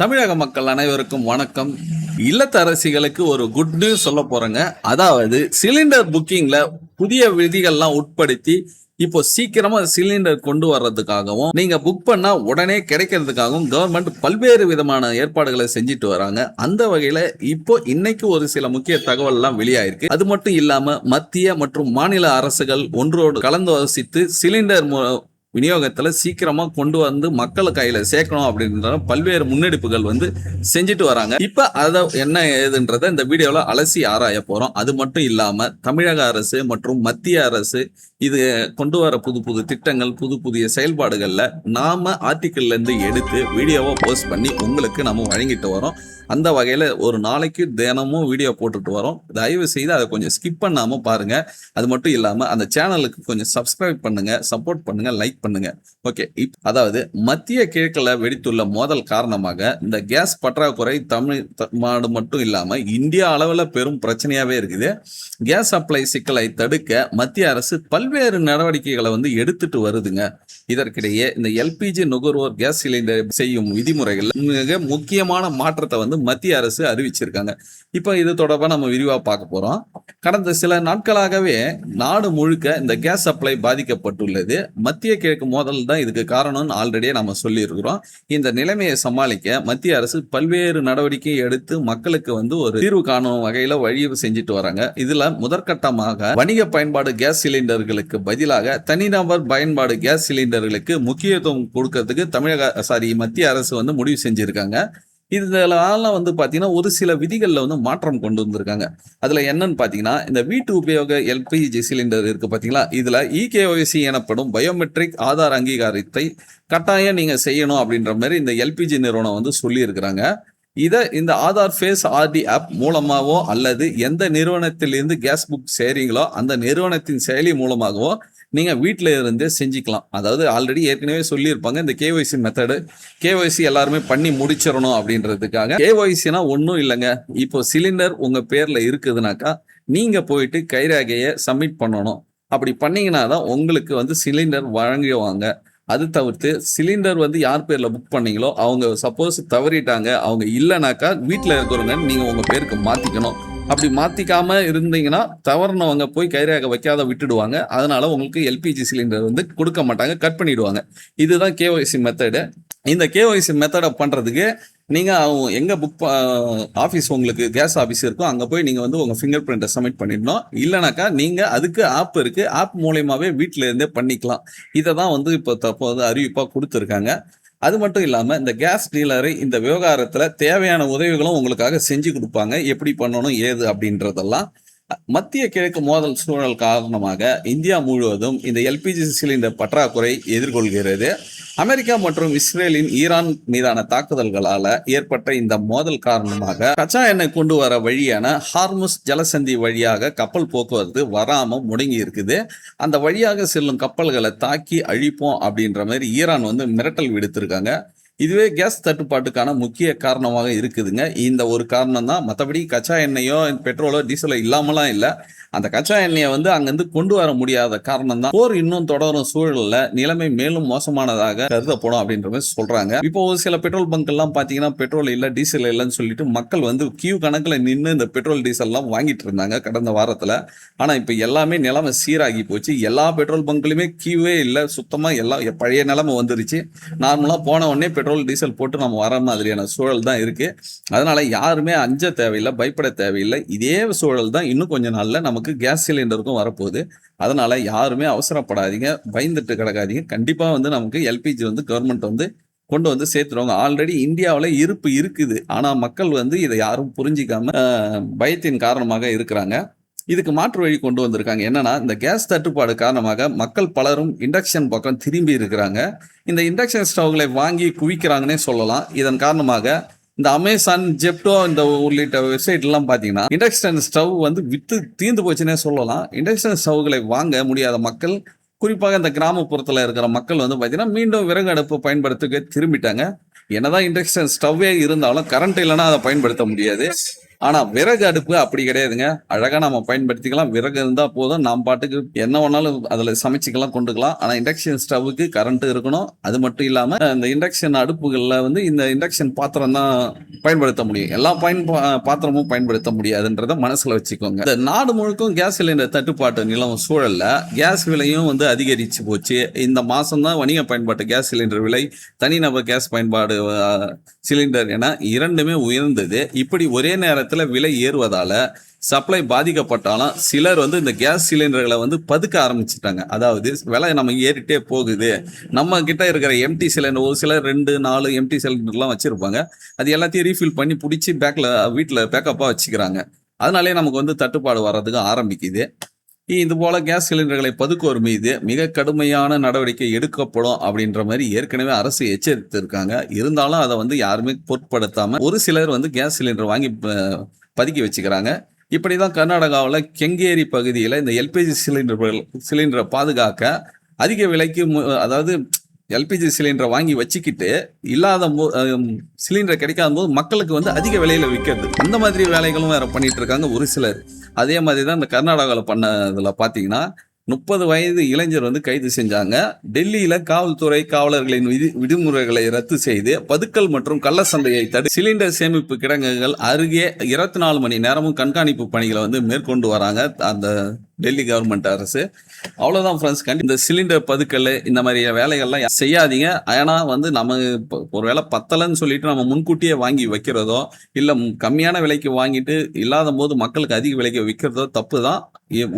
தமிழக மக்கள் அனைவருக்கும் வணக்கம். இல்லத்தரசிகளுக்கு ஒரு குட் நியூஸ் சொல்ல போறேங்க. அதாவது சிலிண்டர் புக்கிங்ல புதிய விதிகள்லாம் உட்படுத்தி இப்போ சீக்கிரமா சிலிண்டர் கொண்டு வர்றதுக்காகவும் நீங்க புக் பண்ணா உடனே கிடைக்கிறதுக்காகவும் கவர்மெண்ட் பல்வேறு விதமான ஏற்பாடுகளை செஞ்சுட்டு வராங்க. அந்த வகையில இப்போ இன்னைக்கு ஒரு சில முக்கிய தகவல் எல்லாம் வெளியாயிருக்கு. அது மட்டும் இல்லாம மத்திய மற்றும் மாநில அரசுகள் ஒன்றோடு கலந்து யோசித்து சிலிண்டர் விநியோகத்துல சீக்கிரமா கொண்டு வந்து மக்கள் கையில சேர்க்கணும் அப்படின்ற பல்வேறு முன்னெடுப்புகள் செஞ்சுட்டு வராங்க. இப்ப அத என்ன ஏதுன்றத இந்த வீடியோல அலசி ஆராய போறோம். அது மட்டும் இல்லாம தமிழக அரசு மற்றும் மத்திய அரசு இது கொண்டு வர புது புது திட்டங்கள், புதிய செயல்பாடுகள்ல நாம ஆர்டிக்கல்ல இருந்து எடுத்து வீடியோவா போஸ்ட் பண்ணி உங்களுக்கு நம்ம வழங்கிட்டு வரோம். அந்த வகையில ஒரு நாளைக்கு தினமும் வீடியோ போட்டுட்டு வரோம். தயவு செய்து அதை கொஞ்சம் ஸ்கிப் பண்ணாம பாருங்க. அது மட்டும் இல்லாம அந்த சேனலுக்கு கொஞ்சம் சப்ஸ்கிரைப் பண்ணுங்க, சப்போர்ட் பண்ணுங்க, லைக் பண்ணுங்க. ஓகே, அதாவது மத்திய கிழக்குல வெடித்துள்ள மோதல் காரணமாக இந்த கேஸ் பற்றாக்குறை தமிழ்நாடு மட்டும் இல்லாம இந்தியா அளவுல பெரும் பிரச்சனையாவே இருக்குது. கேஸ் சப்ளை சிக்கலை தடுக்க மத்திய அரசு பல்வேறு நடவடிக்கைகளை எடுத்துட்டு வருதுங்க. இதற்கிடையே இந்த எல்பிஜி நுகர்வோர் கேஸ் சிலிண்டர் செய்யும் விதிமுறைகள் மிக முக்கியமான மாற்றத்தை மத்திய அரசு அறிவிச்சிருக்காங்க. இப்ப இது தொடர்பா நம்ம விரிவா பார்க்க போறோம். கடந்த சில நாட்களாகவே நாடு முழுக்க இந்த கேஸ் சப்ளை பாதிக்கப்பட்டுள்ளது. மத்திய கிழக்கு மோதல் தான் இதுக்கு காரணம்னு ஆல்ரெடியே நம்ம சொல்லி இருக்கிறோம். இந்த நிலைமையை சமாளிக்க மத்திய அரசு பல்வேறு நடவடிக்கை எடுத்து மக்களுக்கு ஒரு தீர்வு காணும் வகையில வழி செஞ்சுட்டு வராங்க. இதுல முதற்கட்டமாக வணிக பயன்பாடு கேஸ் சிலிண்டர்களுக்கு பதிலாக தனிநபர் பயன்பாடு கேஸ் சிலிண்டர்களுக்கு முக்கியத்துவம் கொடுக்கறதுக்கு மத்திய அரசு முடிவு செஞ்சிருக்காங்க. இதெல்லாம் பாத்தீங்கன்னா ஒரு சில விதிகள்ல மாற்றம் கொண்டு வந்திருக்காங்க. அதுல என்னன்னு பாத்தீங்கன்னா, இந்த வீட்டு உபயோக எல்பிஜி சிலிண்டர் இருக்கு பாத்தீங்களா, இதுல இகேஒய்சி எனப்படும் பயோமெட்ரிக் ஆதார் அங்கீகாரத்தை கட்டாயம் நீங்க செய்யணும் அப்படின்ற மாதிரி இந்த எல்பிஜி நிறுவனம் சொல்லி இருக்கிறாங்க. இந்த ஆதார் ஃபேஸ் ஆர்டி ஆப் மூலமாகவோ அல்லது எந்த நிறுவனத்திலிருந்து கேஸ் புக் செய்றீங்களோ அந்த நிறுவனத்தின் செயலி மூலமாகவோ நீங்க வீட்டில இருந்தே செஞ்சுக்கலாம். அதாவது ஆல்ரெடி ஏற்கனவே சொல்லியிருப்பாங்க இந்த கேஒய்சி மெத்தடு. கேஒய்சி எல்லாருமே பண்ணி முடிச்சிடணும் அப்படின்றதுக்காக. கேஒய்சினா ஒன்றும் இல்லைங்க. இப்போ சிலிண்டர் உங்க பேர்ல இருக்குதுனாக்கா நீங்க போயிட்டு கைரேகையை சப்மிட் பண்ணணும். அப்படி பண்ணீங்கன்னா தான் உங்களுக்கு சிலிண்டர் வழங்குவாங்க. அது தவிர்த்து சிலிண்டர் யார் பேர்ல புக் பண்ணீங்களோ அவங்க சப்போஸ் தவறிட்டாங்க, அவங்க இல்லைனாக்கா வீட்டில் இருக்கிறவங்க நீங்க உங்க பேருக்கு மாத்திக்கணும். அப்படி மாத்திக்காம இருந்தீங்கன்னா தவறுனவங்க போய் கைரேகை வைக்காத விட்டுடுவாங்க. அதனால உங்களுக்கு எல்பிஜி சிலிண்டர் கொடுக்க மாட்டாங்க, கட் பண்ணிடுவாங்க. இதுதான் கேஒய்சி மெத்தடு. இந்த கேஒய்சி மெத்தடை பண்றதுக்கு நீங்க எங்க புக் ஆஃபீஸ் உங்களுக்கு கேஸ் ஆஃபீஸ் இருக்கோ அங்க போய் நீங்க உங்க ஃபிங்கர் பிரிண்ட்டை சப்மிட் பண்ணிடணும். இல்லைனாக்கா நீங்க அதுக்கு ஆப் இருக்கு, ஆப் மூலயமாவே வீட்டில இருந்தே பண்ணிக்கலாம். இதை தான் இப்போ தற்போது அறிவிப்பா கொடுத்துருக்காங்க. அது மட்டும் இல்லாம இந்த கேஸ் டீலரை இந்த விவகாரத்துல தேவையான உதவிகளும் உங்களுக்காக செஞ்சு கொடுப்பாங்க. எப்படி பண்ணணும் ஏது அப்படின்றதெல்லாம். மத்திய கிழக்கு மோதல் சூழல் காரணமாக இந்தியா முழுவதும் இந்த எல்பிஜி சிலிண்டர் பற்றாக்குறை எதிர்கொள்கிறது. அமெரிக்கா மற்றும் இஸ்ரேலின் ஈரான் மீதான தாக்குதல்களால ஏற்பட்ட இந்த மோதல் காரணமாக கச்சா எண்ணெய் கொண்டு வர வழியான ஹார்முஸ் ஜலசந்தி வழியாக கப்பல் போக்குவரத்து வராம முடங்கி இருக்குது. அந்த வழியாக செல்லும் கப்பல்களை தாக்கி அழிப்போம் அப்படின்ற மாதிரி ஈரான் மிரட்டல் விடுத்திருக்காங்க. இதுவே கேஸ் தட்டுப்பாட்டுக்கான முக்கிய காரணமாக இருக்குதுங்க. இந்த ஒரு காரணம் தான். மற்றபடி கச்சா எண்ணெயோ பெட்ரோலோ டீசலோ இல்லாமலாம் இல்லை. அந்த கச்சா எண்ணெயை அங்கிருந்து கொண்டு வர முடியாத காரணம் தான். போர் இன்னும் தொடரும் சூழல்ல நிலைமை மேலும் மோசமானதாக கருதப்படும் அப்படின்ற மாதிரி சொல்றாங்க. இப்போ ஒரு சில பெட்ரோல் பங்க் எல்லாம் பாத்தீங்கன்னா பெட்ரோல் இல்ல டீசல் இல்லைன்னு சொல்லிட்டு மக்கள் கியூ கணக்குல நின்று இந்த பெட்ரோல் டீசல் எல்லாம் வாங்கிட்டு இருந்தாங்க கடந்த வாரத்துல. ஆனா இப்ப எல்லாமே நிலைமை சீராகி போச்சு. எல்லா பெட்ரோல் பங்க்லயுமே கியூவே இல்லை, சுத்தமா எல்லாம் பழைய நிலைமை வந்துருச்சு. நார்மலா போன உடனே பெட்ரோல் டீசல் போட்டு நம்ம வர மாதிரியான சூழல் தான் இருக்கு. அதனால யாருமே அஞ்ச தேவையில்லை, பயப்பட தேவையில்லை. இதே சூழல் தான் இன்னும் கொஞ்ச நாள்ல நமக்கு கேஸ் சிலிண்டருக்கும் வரப்போகுது. அதனால யாருமே அவசரப்படாதீங்க, பயந்துட்டு கிடக்காதீங்க. கண்டிப்பா நமக்கு எல்பிஜி கவர்மெண்ட் கொண்டு சேர்த்துருவாங்க. ஆல்ரெடி இந்தியாவில் இருப்பு இருக்குது. ஆனா மக்கள் இதை யாரும் புரிஞ்சிக்காம பயத்தின் காரணமாக இருக்கிறாங்க. இதுக்கு மாற்று வழி கொண்டு வந்திருக்காங்க. என்னன்னா, இந்த கேஸ் தட்டுப்பாடு காரணமாக மக்கள் பலரும் இண்டக்ஷன் பக்கம் திரும்பி இருக்கிறாங்க. இந்த இண்டக்ஷன் ஸ்டவ்களை வாங்கி குவிக்கிறாங்கன்னே சொல்லலாம். இதன் காரணமாக இந்த அமேசான், ஜெப்டோ இந்த உள்ளிட்ட வெப்சைட் எல்லாம் பாத்தீங்கன்னா இண்டக்ஷன் ஸ்டவ் வித்து தீர்ந்து போச்சுன்னே சொல்லலாம். இண்டக்ஷன் ஸ்டவ்களை வாங்க முடியாத மக்கள், குறிப்பாக இந்த கிராமப்புறத்துல இருக்கிற மக்கள் பாத்தீங்கன்னா மீண்டும் விறகு அடுப்பு பயன்படுத்த திரும்பிட்டாங்க. என்னதான் இண்டக்ஷன் ஸ்டவ்வே இருந்தாலும் கரண்ட் இல்லைன்னா அதை பயன்படுத்த முடியாது. ஆனா விறகு அடுப்பு அப்படி கிடையாதுங்க. அழகா நம்ம பயன்படுத்திக்கலாம். விறகு இருந்தா போதும். நாம் பாட்டுக்கு என்ன வேணாலும் அதுல சமைச்சுக்கலாம், கொண்டுக்கலாம். ஆனா இண்டக்ஷன் ஸ்டவ்வுக்கு கரண்ட் இருக்கணும். அது மட்டும் இல்லாம இந்த இண்டக்ஷன் அடுப்புகள்ல வந்து இந்த இண்டக்ஷன் பாத்திரம் தான் பயன்படுத்த முடியும். எல்லா பாத்திரமும் பயன்படுத்த முடியாதுன்றத மனசுல வச்சுக்கோங்க. இந்த நாடு முழுக்கும் கேஸ் சிலிண்டர் தட்டுப்பாட்டு நிலவும் சூழல்ல கேஸ் விலையும் வந்து அதிகரிச்சு போச்சு. இந்த மாசம் தான் வணிக பயன்பாட்டு கேஸ் சிலிண்டர் விலை, தனிநபர் கேஸ் பயன்பாடு சிலிண்டர் என இரண்டுமே உயர்ந்தது. இப்படி ஒரே நேரத்துல விலை ஏறுவதால சப்ளை பாதிக்கப்பட்டாலும் சிலர் வந்து இந்த கேஸ் சிலிண்டர்களை வந்து பதுக்க ஆரம்பிச்சுட்டாங்க. அதாவது விலை நம்ம ஏறிட்டே போகுது, நம்ம கிட்ட இருக்கிற எம்டி சிலிண்டர், ஒரு சிலர் 2-4 எம்டி சிலிண்டர்லாம் வச்சிருப்பாங்க, அது எல்லாத்தையும் ரீஃபில் பண்ணி பிடிச்சி வீட்டில் பேக்கப்பாக வச்சுக்கிறாங்க. அதனாலே நமக்கு வந்து தட்டுப்பாடு வர்றதுக்கு ஆரம்பிக்குது. இது போல கேஸ் சிலிண்டர்களை பதுக்குவோர் மீது மிக கடுமையான நடவடிக்கை எடுக்கப்படும் அப்படின்ற மாதிரி ஏற்கனவே அரசு எச்சரித்திருக்காங்க. இருந்தாலும் அதை வந்து யாருமே பொருட்படுத்தாம ஒரு சிலர் வந்து கேஸ் சிலிண்டர் வாங்கி பதுக்கி வச்சுக்கிறாங்க. இப்படிதான் கர்நாடகாவில் கெங்கேரி பகுதியில் இந்த எல்பிஜி சிலிண்டரை பாதுகாக்க அதிக விலைக்கு, அதாவது எல்பிஜி சிலிண்டரை வாங்கி வச்சுக்கிட்டு இல்லாத சிலிண்டர் கிடைக்காத போது மக்களுக்கு வந்து அதிக விலையில விற்கிறது, இந்த மாதிரி வேலைகளும் வேற பண்ணிட்டு இருக்காங்க ஒரு சிலர். அதே மாதிரி தான் இந்த கர்நாடகாவில் பண்ணதுல பார்த்தீங்கன்னா 30 வயது இளைஞர் வந்து கைது செஞ்சாங்க. டெல்லியில காவல்துறை காவலர்களின் விதிமுறைகளை ரத்து செய்து பதுக்கல் மற்றும் கள்ள சந்தையை தடு சிலிண்டர் சேமிப்பு கிடங்குகள் அருகே 24 மணி நேரமும் கண்காணிப்பு பணிகளை வந்து மேற்கொண்டு வராங்க அந்த டெல்லி கவர்மெண்ட் அரசு. அவ்வளவுதான் ஃப்ரெண்ட்ஸ். இந்த சிலிண்டர் பதுக்கல் இந்த மாதிரி வேலைகள்லாம் செய்யாதீங்க. ஏன்னா வந்து நம்ம ஒரு வேலை பத்தலைன்னு சொல்லிட்டு நம்ம முன்கூட்டியே வாங்கி வைக்கிறதோ இல்ல கம்மியான விலைக்கு வாங்கிட்டு இல்லாத போது மக்களுக்கு அதிக விலைக்கு விற்கிறதோ தப்பு தான்.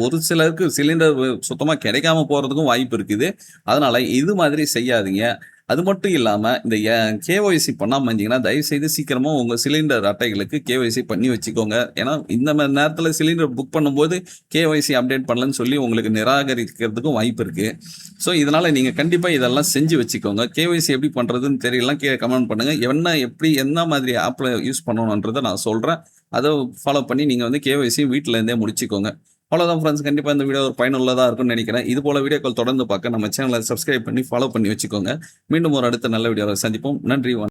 ஒரு சிலருக்கு சிலிண்டர் சுத்தமா கிடைக்காம போறதுக்கும் வாய்ப்பு இருக்குது. அதனால இது மாதிரி செய்யாதீங்க. அது மட்டும் இல்லாம இந்த கேஒய்சி பண்ணாம இருந்தீங்கன்னா தயவு செய்து சீக்கிரமா உங்க சிலிண்டர் அட்டைகளுக்கு கேஒய்சி பண்ணி வச்சுக்கோங்க. ஏன்னா இந்த மாதிரி நேரத்துல சிலிண்டர் புக் பண்ணும்போது கேஒய்சி அப்டேட் பண்ணலன்னு சொல்லி உங்களுக்கு நிராகரிக்கிறதுக்கும் வாய்ப்பு இருக்கு. ஸோ இதனால நீங்க கண்டிப்பா இதெல்லாம் செஞ்சு வச்சுக்கோங்க. கேஒய்சி எப்படி பண்றதுன்னு தெரியலாம், கமெண்ட் பண்ணுங்க. என்ன மாதிரி ஆப்ல யூஸ் பண்ணணுன்றதை நான் சொல்றேன். அதை ஃபாலோ பண்ணி நீங்க வந்து கேஒய்சி வீட்டில இருந்தே முடிச்சுக்கோங்க. அவ்வளோதான் ஃப்ரெண்ட்ஸ். கண்டிப்பாக இந்த வீடியோ ஒரு பயனுள்ளதாக இருக்கும்னு நினைக்கிறேன். இது போல வீடியோக்கள் தொடர்ந்து பார்க்க நம்ம சேனலை சப்ஸ்கிரைப் பண்ணி ஃபாலோ பண்ணி வச்சுக்கோங்க. மீண்டும் ஒரு அடுத்த நல்ல வீடியோவை சந்திப்போம். நன்றி.